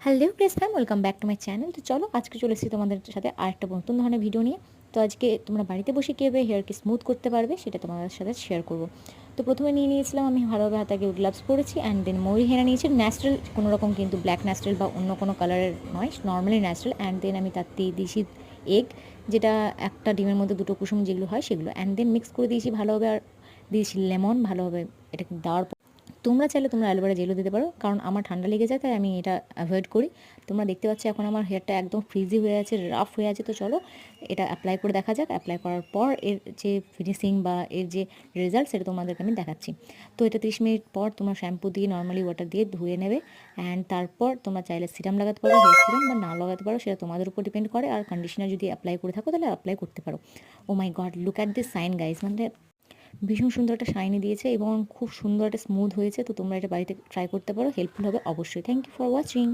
Hello press fam, welcome back to my channel. তো চলো আজকে চলে এসেছি তোমাদের সাথে আরেকটা নতুন ধরনের ভিডিও নিয়ে। তো আজকে তোমরা বাড়িতে বসে কীভাবে হেয়ারকে স্মুথ করতে পারবে সেটা তোমাদের সাথে শেয়ার করব। তো প্রথমে নিয়ে নিয়েছিলাম আমি ভালোভাবে হাতে গ্লাভস পরেছি, অ্যান্ড দেন ময়ূরী হেনা নিয়েছি ন্যাচারাল, কোনো রকম কিন্তু ব্ল্যাক ন্যাচারাল বা অন্য কোনো কালারের নয়, নর্মালি ন্যাচারাল। অ্যান্ড দেন আমি তার দিয়ে দিয়েছি এগ, যেটা একটা ডিমের মধ্যে দুটো কুসুম যেগুলো হয় সেগুলো, অ্যান্ড দেন মিক্স করে দিয়েছি ভালোভাবে, আর দিয়েছি লেমন ভালোভাবে। এটাকে দেওয়ার তোমরা চাইলে তোমরা অ্যালোভেরা জেলও দিতে পারো, কারণ আমার ঠান্ডা লেগে যায় তাই আমি এটা অ্যাভয়েড করি। তোমরা দেখতে পাচ্ছ এখন আমার হেয়ারটা একদম ফ্রিজি হয়ে আছে, রাফ হয়ে আছে। তো চলো এটা অ্যাপ্লাই করে দেখা যাক। অ্যাপ্লাই করার পর এর যে ফিনিশিং বা এর যে রেজাল্ট সেটা তোমাদেরকে আমি দেখাচ্ছি। তো এটা 30 মিনিট পর তোমরা শ্যাম্পু দিয়ে নর্মালি ওয়াটার দিয়ে ধুয়ে নেবে, অ্যান্ড তারপর তোমরা চাইলে সিরাম লাগাতে পারো, হেয়ার সিরাম, বা না লাগাতে পারো, সেটা তোমাদের উপর ডিপেন্ড করে। আর কন্ডিশনার যদি অ্যাপ্লাই করে থাকো তাহলে অ্যাপ্লাই করতে পারো। Oh my god, look at this shine guys, মানে ভীষণ সুন্দর একটা শাইনি দিয়েছে এবং খুব সুন্দর একটা স্মুথ হয়েছে। তো তোমরা এটা বাড়িতে ট্রাই করতে পারো, হেল্পফুল হবে অবশ্যই। Thank you for watching.